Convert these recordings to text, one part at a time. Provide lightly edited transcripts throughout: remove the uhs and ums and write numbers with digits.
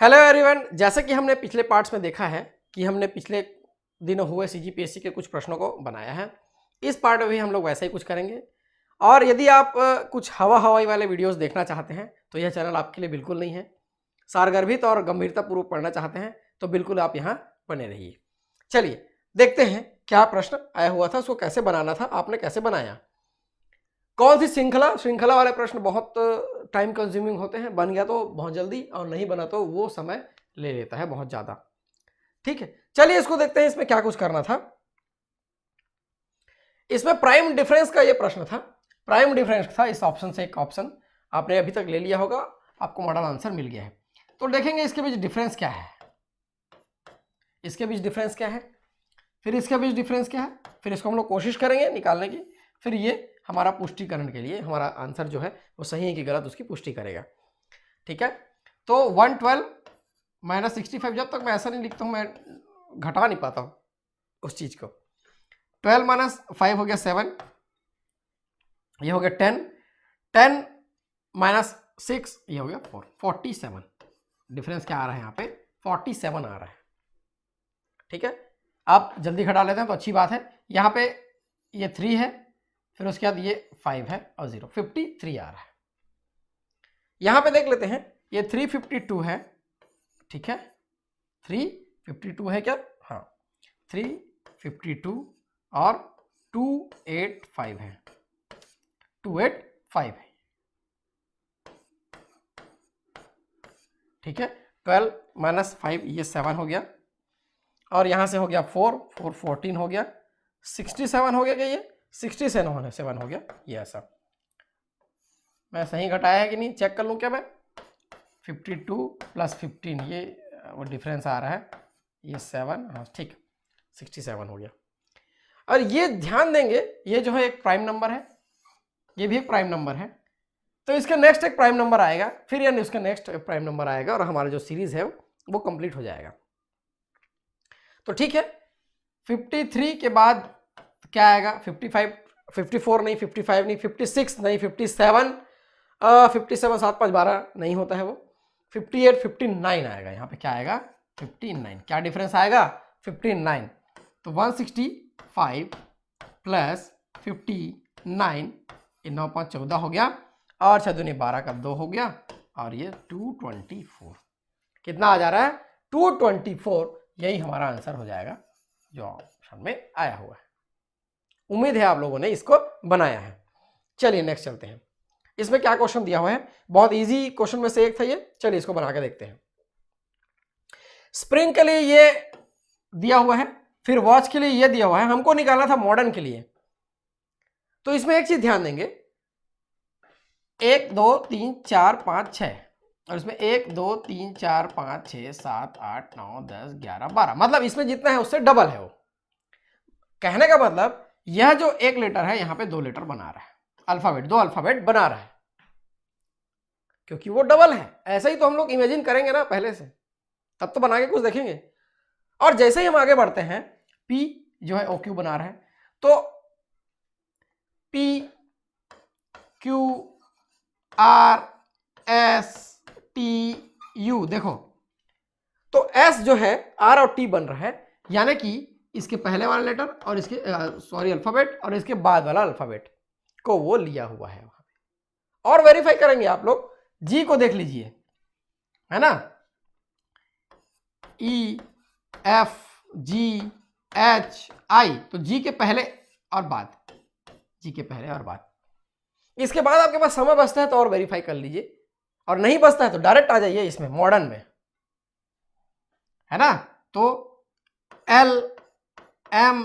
Hello everyone, जैसे कि हमने पिछले पार्ट्स में देखा है कि हमने पिछले दिनों हुए सीजीपीएससी के कुछ प्रश्नों को बनाया है। इस पार्ट में भी हम लोग वैसा ही कुछ करेंगे। और यदि आप कुछ हवाई वाले वीडियोस देखना चाहते हैं तो यह चैनल आपके लिए बिल्कुल नहीं है। सारगर्भित और गंभीरतापूर्वक पढ़ना चाहते हैं तो बिल्कुल आप यहाँ बने रहिए। चलिए देखते हैं क्या प्रश्न आया हुआ था, उसको कैसे बनाना था, आपने कैसे बनाया, कौन सी श्रृंखला वाले प्रश्न बहुत टाइम कंज्यूमिंग होते हैं। बन गया तो बहुत जल्दी और नहीं बना तो वो समय ले लेता है बहुत ज्यादा। ठीक है, चलिए इसको देखते हैं इसमें क्या कुछ करना था। इसमें प्राइम डिफरेंस का ये प्रश्न था। प्राइम डिफरेंस था इस ऑप्शन से एक ऑप्शन आपने अभी तक ले लिया होगा, आपको मॉडल आंसर मिल गया है। तो देखेंगे इसके बीच डिफरेंस क्या है, इसके बीच डिफरेंस क्या है, फिर इसके बीच डिफरेंस क्या है, फिर इसको हम लोग कोशिश करेंगे निकालने की। फिर ये हमारा पुष्टिकरण के लिए हमारा आंसर जो है वो सही है कि गलत उसकी पुष्टि करेगा। ठीक है, तो 112 माइनस 65, जब तक मैं ऐसा नहीं लिखता हूं मैं घटा नहीं पाता हूं उस चीज को। 12 माइनस 5 हो गया 7, ये हो गया 10, 10 माइनस 6 ये हो गया 4, 47। डिफरेंस क्या आ रहा है यहाँ पे, 47 आ रहा है। ठीक है, आप जल्दी घटा लेते हैं तो अच्छी बात है। यहाँ पे ये 3 है, फिर उसके बाद ये 5 है और 0, 53 आ रहा है। यहां पे देख लेते हैं ये 352 है। ठीक है, 352 है क्या, हाँ 352 और 285 है, 285 है। ठीक है, 12 माइनस 5 ये 7 हो गया और यहां से हो गया 4, 4 14 हो गया, 67 हो गया क्या, ये 67 हो गया ये। ऐसा मैं सही घटाया है कि नहीं चेक कर लूं क्या मैं। 52 प्लस 15 ये वो डिफरेंस आ रहा है, ये 7, हाँ ठीक 67 हो गया। और ये ध्यान देंगे ये जो है एक प्राइम नंबर है, ये भी एक प्राइम नंबर है, तो इसके नेक्स्ट एक प्राइम नंबर आएगा, फिर यानी उसका नेक्स्ट प्राइम नंबर आएगा और हमारा जो सीरीज है वो कंप्लीट हो जाएगा। तो ठीक है, 53 के बाद क्या आएगा, 55, 54 नहीं, 55 नहीं, 56 नहीं, 57, 57 7 5 12 नहीं होता है वो, 58 59 आएगा। यहाँ पे क्या आएगा, 59। क्या डिफरेंस आएगा, 59। तो 165 प्लस 59, ये 9 5 14 हो गया और 6 दूनी 12 का 2 हो गया और ये 224। कितना आ जा रहा है, 224। यही हमारा आंसर हो जाएगा जो ऑप्शन में आया हुआ है। उम्मीद है आप लोगों ने इसको बनाया है। चलिए नेक्स्ट चलते हैं। इसमें क्या क्वेश्चन दिया हुआ है, बहुत इजी क्वेश्चन में से एक था ये। चलिए इसको बना के देखते हैं। स्प्रिंग के लिए ये दिया हुआ है, फिर वॉच के लिए ये दिया हुआ है, हमको निकालना था मॉडर्न के लिए। तो इसमें एक चीज ध्यान देंगे, 1 2 3 4 5 6 और इसमें 1 2 3 4 5 6 7 8 9 10 11 12, मतलब इसमें जितना है उससे डबल है वो। कहने का मतलब यह जो एक लेटर है यहां पे 2 लेटर बना रहा है, अल्फाबेट 2 अल्फाबेट बना रहा है क्योंकि वो डबल है। ऐसा ही तो हम लोग इमेजिन करेंगे ना पहले से, तब तो बना के कुछ देखेंगे। और जैसे ही हम आगे बढ़ते हैं, P जो है OQ बना रहा है, तो P Q R S T U, देखो तो S जो है R और T बन रहा है, यानी कि इसके पहले वाला लेटर और इसके अल्फाबेट और इसके बाद वाला अल्फाबेट को वो लिया हुआ है वहां पे। और वेरीफाई करेंगे आप लोग, G को देख लीजिए, है ना, E F G H I, तो G के पहले और बाद, G के पहले और बाद। इसके बाद आपके पास समय बचता है तो और वेरीफाई कर लीजिए, और नहीं बचता है तो डायरेक्ट आ जाइए इसमें मॉडर्न में, है ना। तो L M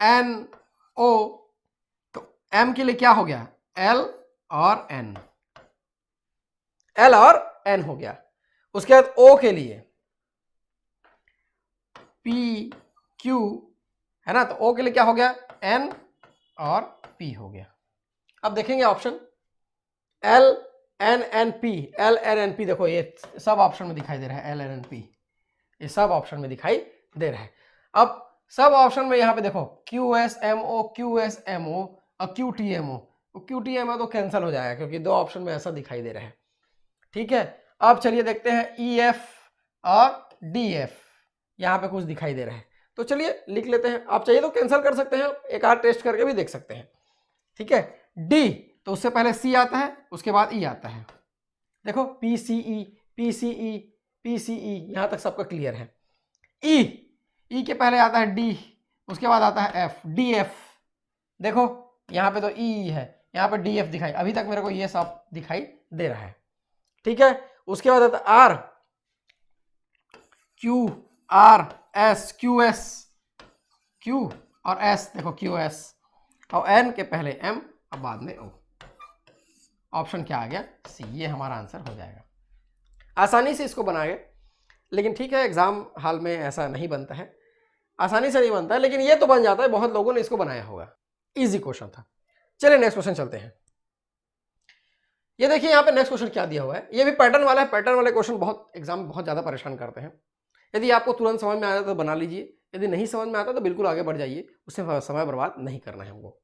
N O, तो M के लिए क्या हो गया, L और N, L और N हो गया। उसके बाद O के लिए P Q, है ना, तो O के लिए क्या हो गया, N और P हो गया। अब देखेंगे option L N N P, L N N P, देखो ये सब ऑप्शन में दिखाई दे रहा है, L N N P ये सब ऑप्शन में दिखाई दे रहा है। अब सब ऑप्शन में यहाँ पे देखो QSMO QSMO और QTMO, QTMO तो कैंसिल हो जाएगा क्योंकि 2 ऑप्शन में ऐसा दिखाई दे रहा है। ठीक है, अब चलिए देखते हैं EF और डी एफ, यहाँ पे कुछ दिखाई दे रहा है। तो चलिए लिख लेते हैं, आप चाहिए तो कैंसिल कर सकते हैं, एक आध टेस्ट करके भी देख सकते हैं। ठीक है, डी तो उससे पहले सी आता है, उसके बाद ई आता है। देखो P C E P C E P C E, यहां तक सबका क्लियर है। ई के पहले आता है डी, उसके बाद आता है एफ, डी एफ। देखो यहाँ पे तो ई है, यहाँ पे डी एफ दिखाई, अभी तक मेरे को ये सब दिखाई दे रहा है। ठीक है, उसके बाद आता है R, Q R S, Q S, Q और एस, देखो क्यू एस, और एन के पहले एम और बाद में ओ। ऑप्शन क्या आ गया? सी, ये हमारा आंसर हो जाएगा। आसानी से इसको बनाएंगे, लेकिन ठीक है एग्जाम हॉल में ऐसा नहीं बनता है, आसानी से नहीं बनता है, लेकिन ये तो बन जाता है, बहुत लोगों ने इसको बनाया होगा, इजी क्वेश्चन था। चलिए नेक्स्ट क्वेश्चन चलते हैं। ये देखिए यहाँ पे नेक्स्ट क्वेश्चन क्या दिया हुआ है, ये भी पैटर्न वाला है। पैटर्न वाले क्वेश्चन बहुत एग्जाम में बहुत ज्यादा परेशान करते हैं। यदि आपको तुरंत समझ में आया तो बना लीजिए, यदि नहीं समझ में आता तो बिल्कुल आगे बढ़ जाइए, उससे समय बर्बाद नहीं करना है हमको।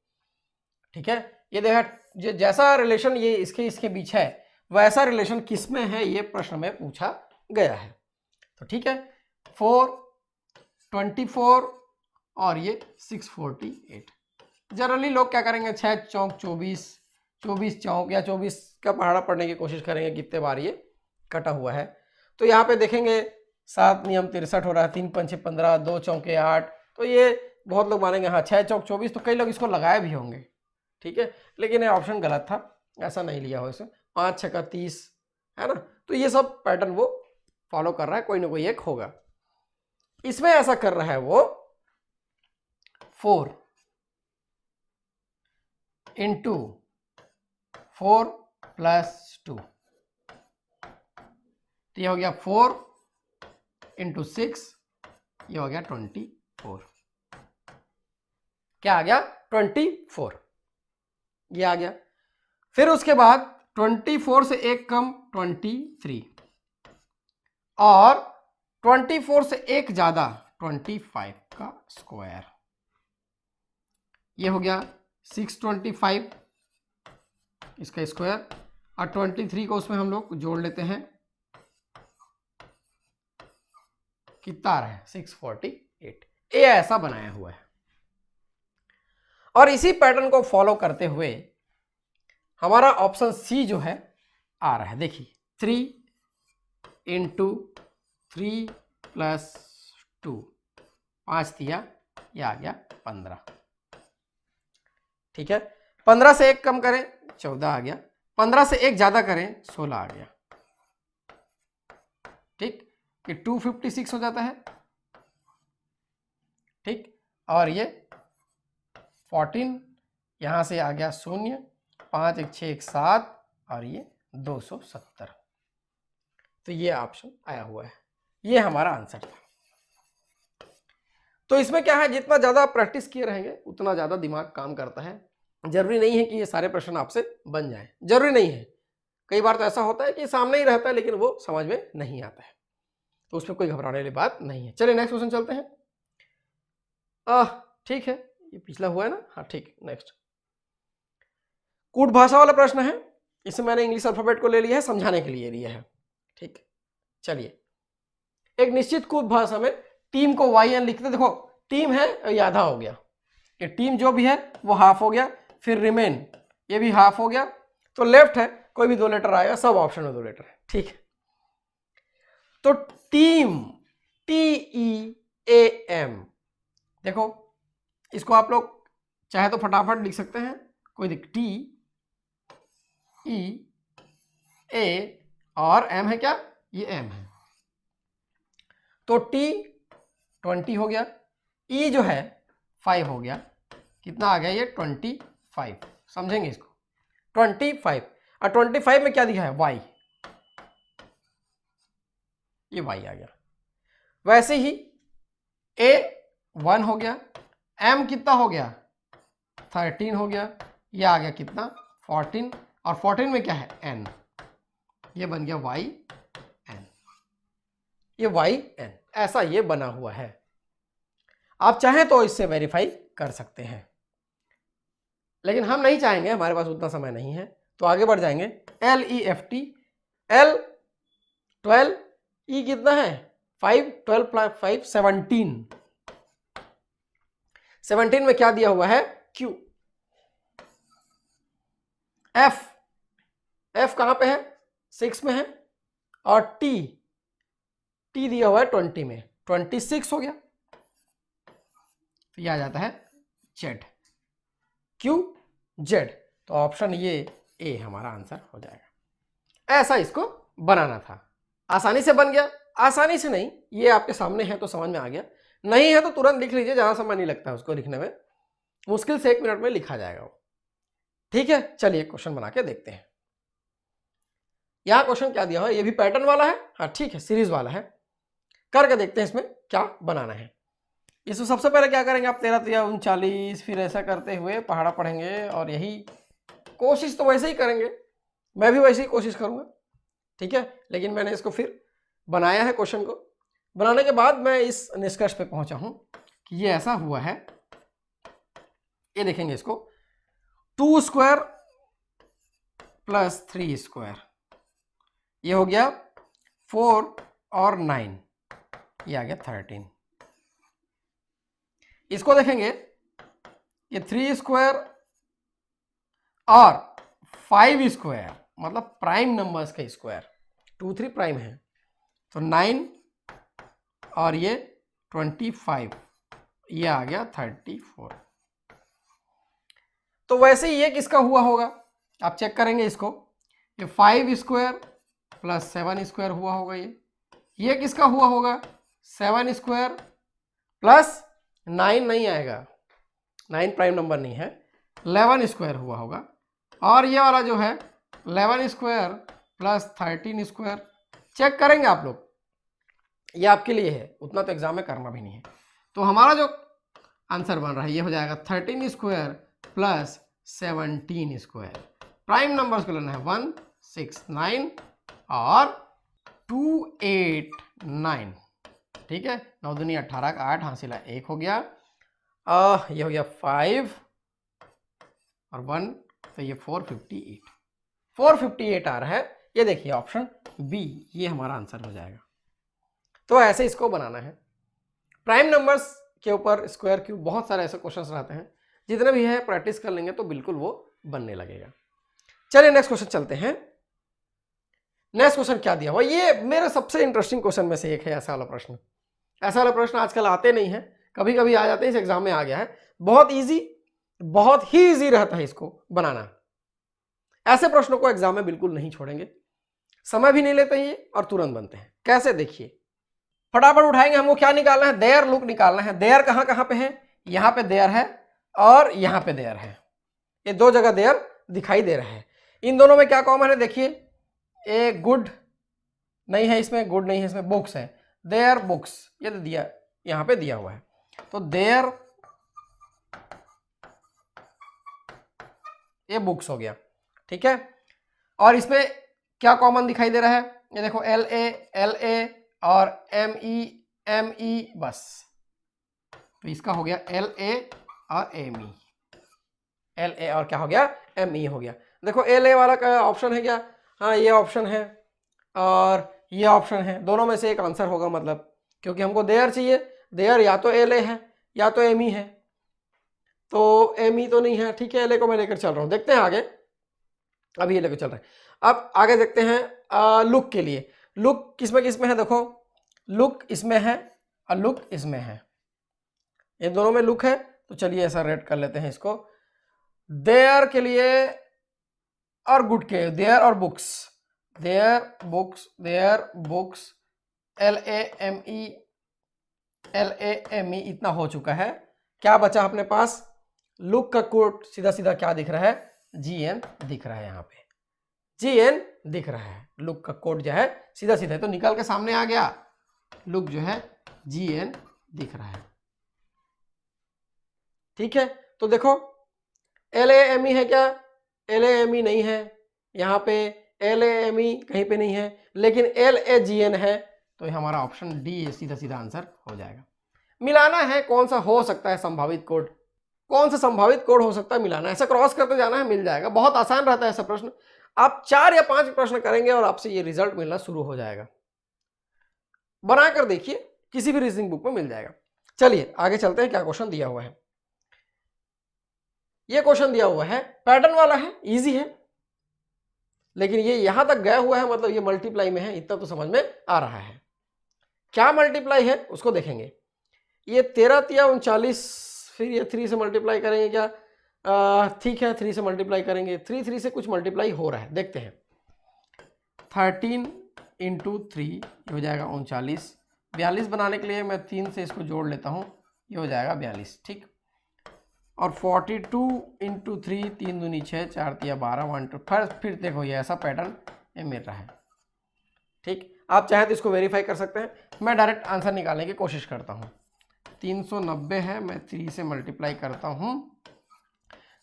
ठीक है, ये देखा जैसा रिलेशन ये इसके बीच है, वैसा रिलेशन किस में है, ये प्रश्न में पूछा गया है। तो ठीक है, 4, 24 और ये 648। जनरली लोग क्या करेंगे, 6 चौक 24, 24 चौक या 24 का पहाड़ा पढ़ने की कोशिश करेंगे, कितने बार ये कटा हुआ है। तो यहाँ पे देखेंगे 7 नियम 63 हो रहा है, 3 पंचे 15, 2 चौके 8, तो ये बहुत लोग मानेंगे हाँ 6 चौक 24, तो कई लोग इसको लगाए भी होंगे। ठीक है, लेकिन ये ऑप्शन गलत था, ऐसा नहीं लिया हो इसे। 5 6 30 है ना, तो ये सब पैटर्न वो फॉलो कर रहा है, कोई ना कोई एक होगा। इसमें ऐसा कर रहा है वो 4 इंटू 4 प्लस 2, तो ये हो गया 4 इंटू 6, ये हो गया 24। क्या आ गया? 24, ये आ गया। फिर उसके बाद 24 से एक कम 23, और 24 से एक ज्यादा 25 का स्क्वायर, ये हो गया 625 इसका स्क्वायर, और 23 को उसमें हम लोग जोड़ लेते हैं, कितना आ रहा है? 648। ये ऐसा बनाया हुआ है, और इसी पैटर्न को फॉलो करते हुए हमारा ऑप्शन सी जो है आ रहा है। देखिए 3 इंटू 3 प्लस 2, 5 दिया, ये आ गया 15। ठीक है, 15 से एक कम करें 14 आ गया, 15 से एक ज्यादा करें 16 आ गया। ठीक, ये 256 हो जाता है। ठीक, और ये 14, यहां से आ गया 0, 5 1 6 1 7, और ये 270। तो ये ऑप्शन आया हुआ है, ये हमारा आंसर था। तो इसमें क्या है, जितना ज्यादा प्रैक्टिस किए रहेंगे उतना ज्यादा दिमाग काम करता है। जरूरी नहीं है कि ये सारे प्रश्न आपसे बन जाए, जरूरी नहीं है। कई बार तो ऐसा होता है कि सामने ही रहता है लेकिन वो समझ में नहीं आता है, तो उसमें कोई घबराने वाली बात नहीं है। चलिए नेक्स्ट क्वेश्चन चलते हैं। ठीक है, ये पिछला हुआ है ना, हाँ ठीक। नेक्स्ट कूट भाषा वाला प्रश्न है, इसमें मैंने इंग्लिश अल्फाबेट को ले लिया है, समझाने के लिए लिया है। ठीक, चलिए एक निश्चित कूट भाषा में टीम को YN लिखते, देखो टीम है ये आधा हो गया, ये टीम जो भी है वो हाफ हो गया, फिर रिमेन ये भी हाफ हो गया, तो लेफ्ट है कोई भी 2 लेटर आएगा, सब ऑप्शन में 2 लेटर है। ठीक है, तो टीम TEAM, देखो इसको आप लोग चाहे तो फटाफट लिख सकते हैं, कोई दिक्कत। TEA और M है क्या, ये M है, तो T 20 हो गया, E जो है 5 हो गया, कितना आ गया ये 25। समझेंगे इसको, 25, और 25 में क्या दिखा है Y, ये Y आ गया। वैसे ही A 1 हो गया, M कितना हो गया 13 हो गया, ये आ गया कितना 14, और 14 में क्या है N, ये बन गया YN, ये YN, ऐसा ये बना हुआ है। आप चाहें तो इससे वेरीफाई कर सकते हैं, लेकिन हम नहीं चाहेंगे, हमारे पास उतना समय नहीं है, तो आगे बढ़ जाएंगे। LEFT, L 12, ई कितना है 5, 12 प्लस 5 17, 17 में क्या दिया हुआ है Q, F कहां पे है 6 में है, और T दिया हुआ है 20 में, 26 हो गया, तो यह आ जाता है Z, Q Z। तो ऑप्शन ये ए हमारा आंसर हो जाएगा। ऐसा इसको बनाना था, आसानी से बन गया, आसानी से नहीं, ये आपके सामने है तो समझ में आ गया, नहीं है तो तुरंत लिख लीजिए, ज़्यादा समय नहीं लगता है उसको लिखने में, मुश्किल से 1 मिनट में लिखा जाएगा वो। ठीक है, चलिए क्वेश्चन बना के देखते हैं। यहाँ क्वेश्चन क्या दिया हुआ है, ये भी पैटर्न वाला है, हाँ ठीक है, सीरीज वाला है, करके देखते हैं इसमें क्या बनाना है। इसमें सबसे पहले क्या करेंगे आप 13 3 39, फिर ऐसा करते हुए पहाड़ा पढ़ेंगे, और यही कोशिश तो वैसे ही करेंगे, मैं भी वैसे ही कोशिश करूँगा, ठीक है। लेकिन मैंने इसको फिर बनाया है, क्वेश्चन को बनाने के बाद मैं इस निष्कर्ष पे पहुंचा हूं कि ये ऐसा हुआ है। ये देखेंगे इसको, 2 स्क्वायर प्लस 3 स्क्वायर, ये हो गया 4 और 9, ये आ गया 13। इसको देखेंगे, ये 3 स्क्वायर और 5 स्क्वायर, मतलब प्राइम नंबर्स का स्क्वायर, 2 3 प्राइम है, तो 9 और ये 25, ये आ गया 34। तो वैसे ही ये किसका हुआ होगा, आप चेक करेंगे इसको, ये 5 स्क्वायर प्लस 7 स्क्वायर हुआ होगा, ये किसका हुआ होगा 7 स्क्वायर प्लस 9 नहीं आएगा, 9 प्राइम नंबर नहीं है, 11 स्क्वायर हुआ होगा, और ये वाला जो है 11 स्क्वायर प्लस 13 स्क्वायर, चेक करेंगे आप लोग, ये आपके लिए है, उतना तो एग्जाम में करना भी नहीं है। तो हमारा जो आंसर बन रहा है ये हो जाएगा 13 square plus 17 square. Prime numbers को लेना है 1 6 9 और 2 8 9, ठीक है, 9 दूनी 18 का 8, हासिला 1 हो गया, ये हो गया 5 और 1, तो ये 458 आ रहा है, ये देखिए ऑप्शन बी, ये हमारा आंसर हो जाएगा। तो ऐसे इसको बनाना है। प्राइम नंबर्स के ऊपर स्क्वायर क्यूब बहुत सारे ऐसे क्वेश्चंस रहते हैं, जितने भी है प्रैक्टिस कर लेंगे तो बिल्कुल वो बनने लगेगा। चलिए नेक्स्ट क्वेश्चन चलते हैं। नेक्स्ट क्वेश्चन क्या दिया हुआ, ये मेरे सबसे इंटरेस्टिंग क्वेश्चन में से एक है। ऐसा वाला प्रश्न, ऐसा वाला प्रश्न आजकल आते नहीं है, कभी कभी आ जाते हैं, इस एग्जाम में आ गया है, बहुत ईजी, बहुत ही ईजी रहता है इसको बनाना। ऐसे प्रश्नों को एग्जाम में बिल्कुल नहीं छोड़ेंगे, समय भी नहीं लेते ये और तुरंत बनते हैं। कैसे, देखिए फटाफट उठाएंगे, हमको क्या निकालना है, देयर लुक निकालना है। देयर कहां कहां पे है, यहां पे देयर है और यहां पे देयर है, ये दो जगह देयर दिखाई दे रहा है। इन दोनों में क्या कॉमन है, देखिए ए गुड नहीं है इसमें, गुड नहीं है इसमें, बुक्स है, देयर बुक्स, ये तो दिया यहां पे दिया हुआ है, तो देयर ये बुक्स हो गया, ठीक है। और इसमें क्या कॉमन दिखाई दे रहा है, ये देखो एल ए और एम ई बस, तो इसका हो गया एल ए और एम ई, एल ए और क्या हो गया एम ई हो गया। देखो एल ए वाला का ऑप्शन है क्या, हाँ ये ऑप्शन है और ये ऑप्शन है, दोनों में से एक आंसर होगा, मतलब क्योंकि हमको देयर चाहिए, देयर या तो एल ए है या तो एम ई है, तो एम ई तो नहीं है, ठीक है, एल ए को मैं लेकर चल रहा हूँ, देखते हैं आगे, अभी ये लेकर चल रहे हैं। अब आगे देखते हैं लुक के लिए, लुक किसमें किसमें है, देखो लुक इसमें है और लुक इसमें है, ये दोनों में लुक है, तो चलिए ऐसा रेड कर लेते हैं इसको। देयर के लिए और गुड के, देयर और books, there books L A M E इतना हो चुका है। क्या बचा अपने पास, लुक का कोड सीधा सीधा क्या दिख रहा है, जी एन दिख रहा है, यहाँ पे जी एन दिख रहा है, लुक का कोड जो है सीधा सीधा तो निकल के सामने आ गया, लुक जो है जी एन दिख रहा है, ठीक है। तो देखो एल ए एम ई है क्या, एल ए एम ई नहीं है, यहाँ पे एल ए एम ई कहीं पे नहीं है, लेकिन एल ए जी एन है, तो हमारा ऑप्शन डी सीधा सीधा आंसर हो जाएगा। मिलाना है कौन सा हो सकता है संभावित कोड, कौन सा संभावित कोड हो सकता है मिलाना, ऐसा क्रॉस करते जाना है, मिल जाएगा। बहुत आसान रहता है ऐसा प्रश्न, आप 4 या 5 प्रश्न करेंगे और आपसे ये रिजल्ट मिलना शुरू हो जाएगा। बनाकर देखिए, किसी भी रीजनिंग बुक में मिल जाएगा। चलिए आगे चलते हैं, क्या क्वेश्चन दिया हुआ है। ये क्वेश्चन दिया हुआ है, पैटर्न वाला है, इजी है, लेकिन ये यहां तक गया हुआ है, मतलब ये मल्टीप्लाई में है, इतना तो समझ में आ रहा है। क्या मल्टीप्लाई है उसको देखेंगे। ये 13 तिया 39, फिर ये 3 से मल्टीप्लाई करेंगे क्या? ठीक है, 3 से मल्टीप्लाई करेंगे, 3 से कुछ मल्टीप्लाई हो रहा है, देखते हैं। 13 इंटू 3 हो जाएगा 39। 42 बनाने के लिए मैं 3 से इसको जोड़ लेता हूँ, ये हो जाएगा 42, ठीक। और 42 इंटू 3, 3 दूनी 6, 4 तिया 12, 1 2, फिर देखो ये ऐसा पैटर्न ये मिल रहा है, ठीक। आप चाहे तो इसको वेरीफाई कर सकते हैं, मैं डायरेक्ट आंसर निकालने की कोशिश करता हूँ। 390 है, मैं 3 से मल्टीप्लाई करता हूँ,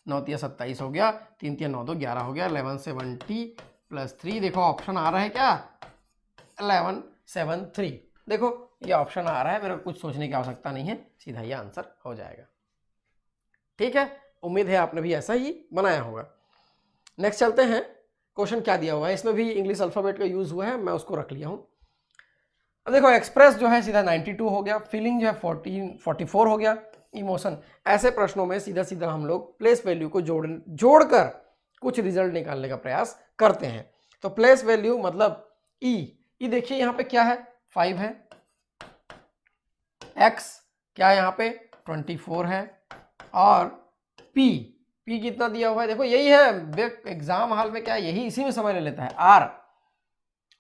9 तिया 27 हो गया, 3 तिया 9 2 11 हो गया, 1170 प्लस 3, देखो ऑप्शन आ रहा है क्या? 1173, देखो ये ऑप्शन आ रहा है, मेरे को कुछ सोचने की आवश्यकता नहीं है, सीधा ये आंसर हो जाएगा, ठीक है। उम्मीद है आपने भी ऐसा ही बनाया होगा। नेक्स्ट चलते हैं, क्वेश्चन क्या दिया हुआ है, इसमें भी इंग्लिश अल्फाबेट का यूज हुआ है, मैं उसको रख लिया हूं। अब देखो एक्सप्रेस जो है सीधा 92 हो गया, फीलिंग जो है 44 हो गया, इमोशन। ऐसे प्रश्नों में सीधा सीधा हम लोग प्लेस वैल्यू को जोड़कर कुछ रिजल्ट निकालने का प्रयास करते हैं। तो प्लेस वैल्यू मतलब ई देखिए यहाँ पे क्या है, 5 है, एक्स क्या है यहाँ पे 24 है, और पी कितना दिया हुआ है, देखो यही है एग्जाम हॉल में क्या है, यही इसी में समय ले लेता है।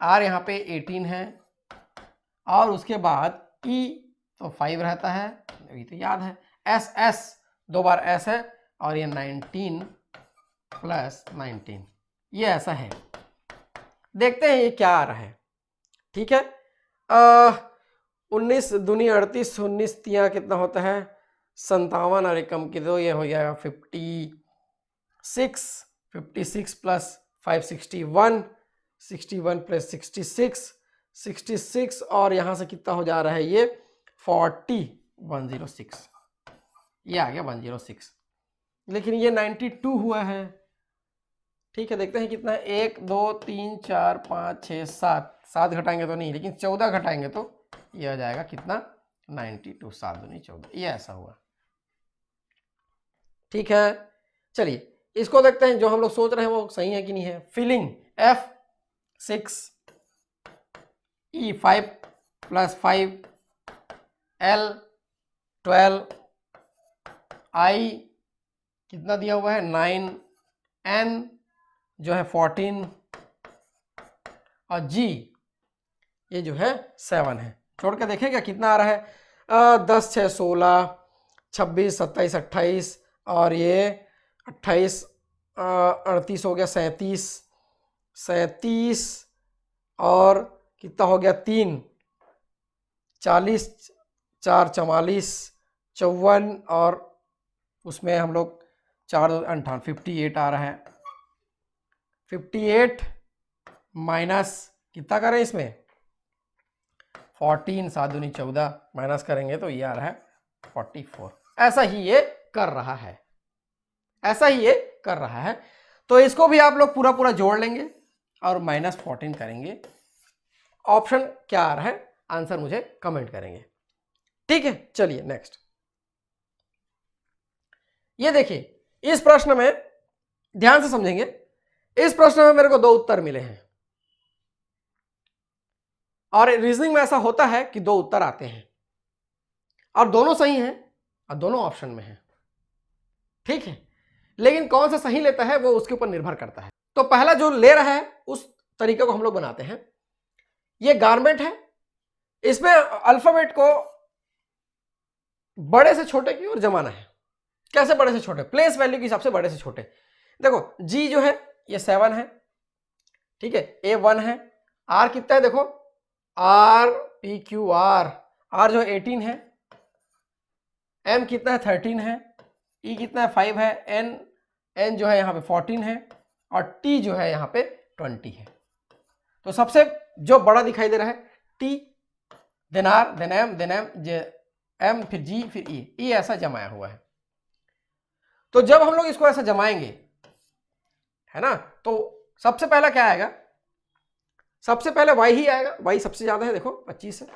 आर यहाँ पे 18 है, और उसके बाद ई तो 5 रहता है, ये तो याद है। एस 2 बार एस है, और ये 19 प्लस 19, ये ऐसा है। देखते हैं ये क्या आ रहा है, ठीक है। 19 दूनी 38, 19 तिया कितना होता है 57, और कम की दो, ये हो जाएगा 56 प्लस 5 61, 61 प्लस 66, और यहाँ से कितना हो जा रहा है ये 40, 106, ये आ गया 106, लेकिन ये 92 हुआ है, ठीक है। देखते हैं कितना है, 1 2 3 4 5 6 7 घटाएंगे तो नहीं, लेकिन 14 घटाएंगे तो ये आ जाएगा कितना 92, 7 दूनी 14, ये ऐसा हुआ, ठीक है। चलिए इसको देखते हैं, जो हम लोग सोच रहे हैं वो सही है कि नहीं है। Feeling F6 E5 plus 5 L 12 I कितना दिया हुआ है 9, N जो है 14, और G ये जो है 7 है। छोड़ के देखें क्या कितना आ रहा है, 10 6 16, 26 27 28, और ये 28 38 हो गया 37, और कितना हो गया 3 40, 4 44, 54, और उसमें हम लोग 4 58 58 आ रहा है। 58 माइनस कितना करें इसमें 14, 7 दूनी 14, माइनस करेंगे तो ये आ रहा है 44। ऐसा ही ये कर रहा है, ऐसा ही ये कर रहा है। तो इसको भी आप लोग पूरा जोड़ लेंगे और -14 करेंगे। ऑप्शन क्या आ रहा है आंसर मुझे कमेंट करेंगे, ठीक है। चलिए नेक्स्ट, ये देखिए इस प्रश्न में ध्यान से समझेंगे। इस प्रश्न में मेरे को 2 उत्तर मिले हैं, और रीजनिंग में ऐसा होता है कि 2 उत्तर आते हैं और दोनों सही हैं और दोनों ऑप्शन में हैं, ठीक है। लेकिन कौन सा सही लेता है वो उसके ऊपर निर्भर करता है। तो पहला जो ले रहा है उस तरीके को हम लोग बनाते हैं। ये गारमेंट है, इसमें अल्फाबेट को बड़े से छोटे की ओर जमाना है। कैसे बड़े से छोटे? प्लेस वैल्यू के हिसाब से बड़े से छोटे। देखो जी जो है ये 7 है, ठीक है, ए 1 है, आर कितना है देखो आर पी क्यू आर जो 18 है, एम कितना है 13 है, ई कितना है 5 है, एन जो है यहाँ पे 14 है, और टी जो है यहाँ पे 20 है। तो सबसे जो बड़ा दिखाई दे रहा है T, then R, then M, then M, फिर जी, फिर ई ऐसा जमाया हुआ है। तो जब हम लोग इसको ऐसा जमाएंगे, है ना, तो सबसे पहला क्या आएगा? सबसे पहले y ही आएगा। y सबसे ज्यादा है, देखो 25 है,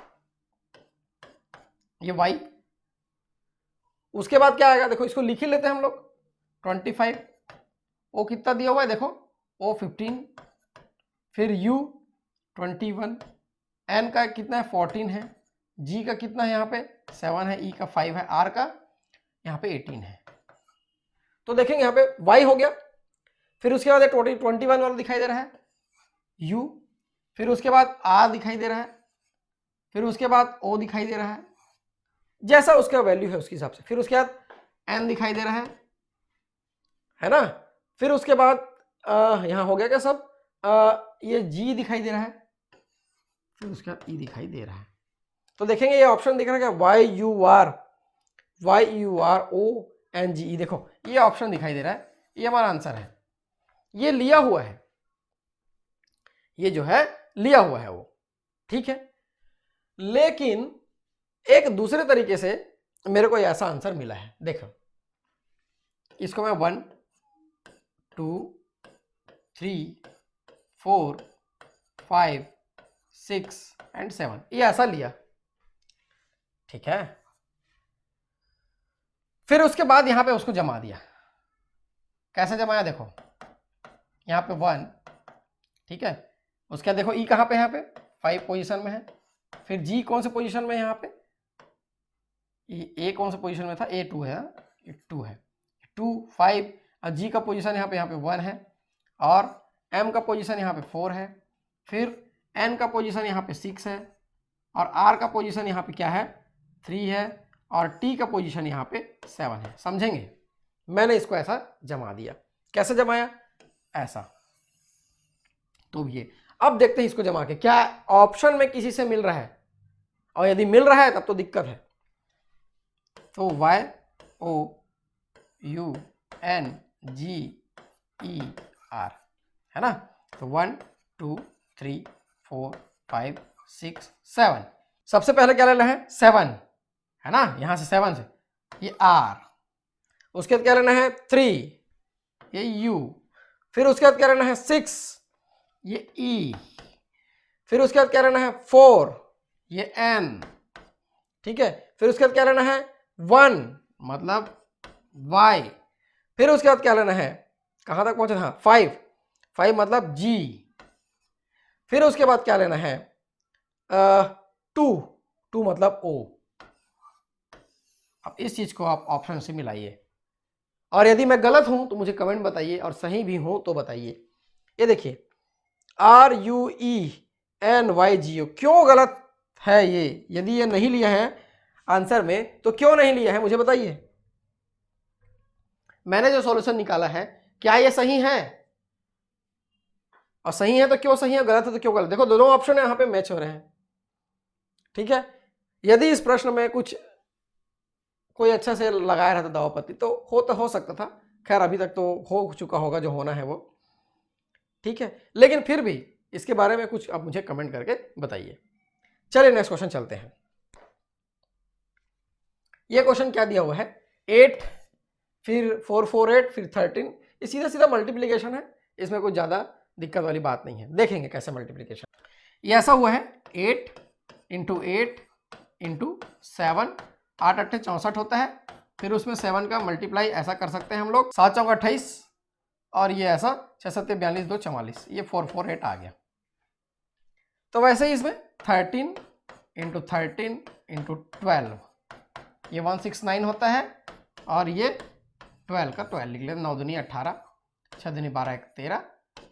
ये y, उसके बाद क्या आएगा देखो, इसको लिख ही लेते हैं हम लोग 25, ओ कितना दिया हुआ है देखो, ओ 15, फिर u 21, n का कितना है 14 है, g का कितना है यहाँ पे 7 है, e का 5 है, r का यहाँ पे 18 है। तो देखेंगे यहाँ पे y हो गया, फिर उसके बाद 21 वाला दिखाई दे रहा है u, फिर उसके बाद r दिखाई दे रहा है, फिर उसके बाद o दिखाई दे रहा है, जैसा उसका वैल्यू है उसके हिसाब से, फिर उसके बाद n दिखाई दे रहा है ना, फिर उसके बाद यहाँ हो गया क्या सब, ये g दिखाई दे रहा है, फिर उसके बाद e दिखाई दे रहा है। तो देखेंगे ये ऑप्शन दिख रहा है क्या, YURONGE, देखो ये ऑप्शन दिखाई दे रहा है, ये हमारा आंसर है, ये लिया हुआ है, ये जो है लिया हुआ है वो, ठीक है। लेकिन एक दूसरे तरीके से मेरे को ऐसा आंसर मिला है, देखो इसको मैं 1 2 3 4 5 6 एंड 7 ये ऐसा लिया, ठीक है। फिर उसके बाद यहां पे उसको जमा दिया, कैसे जमाया देखो, यहाँ पे 1, ठीक है, उसके बाद देखो ई कहाँ पे, यहाँ पे 5 पोजीशन में है, फिर जी कौन से पोजीशन में है यहाँ पे, ए कौन से पोजीशन में था, A2 है, 2 है, 2 5, और जी का पोजीशन यहाँ पे 1 है, और एम का पोजीशन यहाँ पे 4 है, फिर एन का पोजीशन यहाँ पे 6 है, और आर का पोजीशन यहाँ पे क्या है 3 है, और टी का पोजीशन यहाँ पे 7 है। समझेंगे, मैंने इसको ऐसा जमा दिया, कैसे जमाया, ऐसा। तो ये अब देखते हैं इसको जमा के क्या ऑप्शन में किसी से मिल रहा है, और यदि मिल रहा है तब तो दिक्कत है। तो YOUNGER है ना, तो 1 2 3 4 5 6 7, सबसे पहले क्या लेना है 7 है ना, यहां से 7 से ये R, उसके बाद क्या लेना है 3 ये U, फिर उसके बाद क्या लेना है 6 ये E, फिर उसके बाद क्या लेना है 4 ये N, ठीक है, फिर उसके बाद क्या लेना है 1 मतलब Y, फिर उसके बाद क्या लेना है, कहां तक पहुंचे था 5 मतलब G, फिर उसके बाद क्या लेना है 2 मतलब O। अब इस चीज को आप ऑप्शन से मिलाइए, और यदि मैं गलत हूं तो मुझे कमेंट बताइए, और सही भी हूं तो बताइए। ये देखिए RUENYGO क्यों गलत है ये, यदि ये नहीं लिया है आंसर में तो क्यों नहीं लिया है मुझे बताइए। मैंने जो सॉल्यूशन निकाला है क्या ये सही है, और सही है तो क्यों सही है, गलत है तो क्यों गलत। देखो दोनों ऑप्शन यहाँ पे मैच हो रहे हैं, ठीक है। यदि इस प्रश्न में कुछ कोई अच्छा से लगाया रहता दावापत्ती तो हो सकता था, खैर अभी तक तो हो चुका होगा जो होना है वो, ठीक है। लेकिन फिर भी इसके बारे में कुछ आप मुझे कमेंट करके बताइए। चलिए नेक्स्ट क्वेश्चन चलते हैं। ये क्वेश्चन क्या दिया हुआ है 8 फिर 4 4 8 फिर 13, ये सीधा सीधा मल्टीप्लीकेशन है, इसमें कोई ज़्यादा दिक्कत वाली बात नहीं है। देखेंगे कैसे मल्टीप्लीकेशन, ये ऐसा हुआ है 8 × 8 × 7, 8 8 64 होता है, फिर उसमें 7 का मल्टीप्लाई ऐसा कर सकते हैं हम लोग, 7 चौका 28, और ये ऐसा 6 7 42 2 44, ये 4 4 8 आ गया। तो वैसे ही इसमें 13 × 13 × 12 ये 169 होता है, और ये 12 का 12 लिख लेते, 9 दूनी 18, 6 दूनी 12 1 13,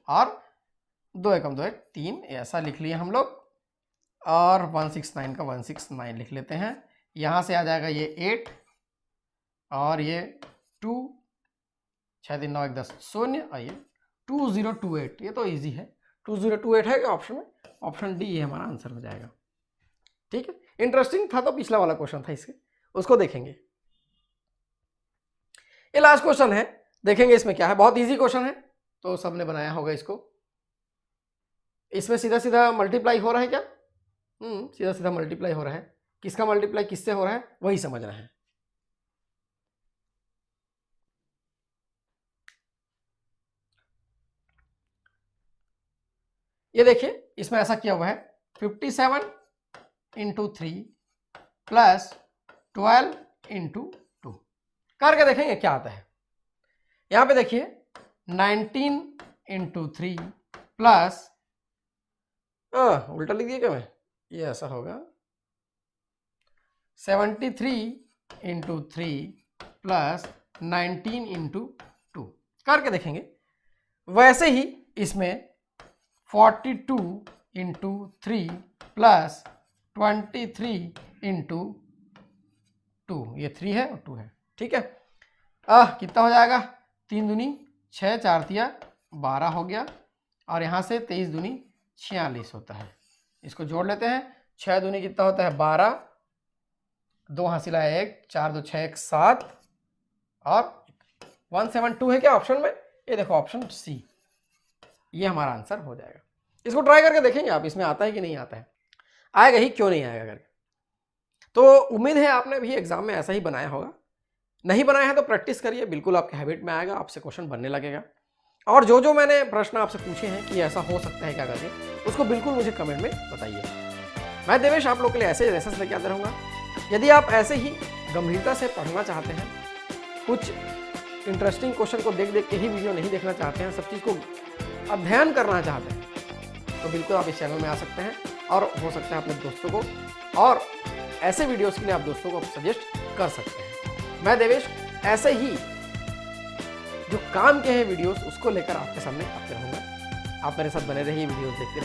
और 2 एकम 2 1 3, ऐसा लिख लिए हम लोग, और 169 का 169 लिख लेते हैं। यहाँ से आ जाएगा ये 8, और ये 2, 6 3 9 1 10 0, और ये 2028, ये तो इजी है, 2028 है ऑप्शन में, ऑप्शन डी ये हमारा आंसर हो जाएगा, ठीक है। इंटरेस्टिंग था तो पिछला वाला क्वेश्चन था इसके, उसको देखेंगे। ये लास्ट क्वेश्चन है, देखेंगे इसमें क्या है, बहुत इजी क्वेश्चन है, तो सबने बनाया होगा इसको। इसमें सीधा सीधा मल्टीप्लाई हो रहा है क्या, सीधा सीधा मल्टीप्लाई हो रहा है, किसका मल्टीप्लाई किससे हो रहा है वही समझना है। ये देखिए इसमें ऐसा किया हुआ है 57 × 3 प्लस 12 इंटू 2 करके देखेंगे क्या आता है। यहां पे देखिए 19 इंटू 3 प्लस उल्टा लिख दिया क्या मैं, ये ऐसा होगा 73 इंटू 3 प्लस 19 इंटू 2 करके देखेंगे। वैसे ही इसमें 42 इंटू 3 प्लस 23 इंटू 2, ये 3 है और 2 है, ठीक है। कितना हो जाएगा, 3 दूनी 6, 4 तिया 12 हो गया, और यहाँ से 23 दूनी 46 होता है। इसको जोड़ लेते हैं, 6 दूनी कितना होता है 12, 2 हासिल आया 1, 4 2 6 1 7, और 172 है क्या ऑप्शन में, ये देखो ऑप्शन सी, ये हमारा आंसर हो जाएगा। इसको ट्राई करके देखेंगे आप, इसमें आता है कि नहीं आता है, आएगा ही क्यों नहीं आएगा करके। तो उम्मीद है आपने भी एग्जाम में ऐसा ही बनाया होगा, नहीं बनाया है तो प्रैक्टिस करिए, बिल्कुल आपके हैबिट में आएगा, आपसे क्वेश्चन बनने लगेगा। और जो जो मैंने प्रश्न आपसे पूछे हैं कि ऐसा हो सकता है क्या करके, उसको बिल्कुल मुझे कमेंट में बताइए। मैं देवेश आप लोग के लिए ऐसे लेसन्स लेके आता रहूँगा। यदि आप ऐसे ही गंभीरता से पढ़ना चाहते हैं, कुछ इंटरेस्टिंग क्वेश्चन को देख देख के ही वीडियो नहीं देखना चाहते हैं, सब चीज़ को अध्ययन करना चाहते हैं, तो बिल्कुल आप इस चैनल में आ सकते हैं, और हो सकता है अपने दोस्तों को, और ऐसे वीडियोस के लिए आप दोस्तों को सजेस्ट कर सकते हैं। मैं देवेश ऐसे ही जो काम के हैं वीडियोस, उसको लेकर आपके सामने आते रहूँगा। आप मेरे साथ बने रहिए, वीडियोस देखते रहिए।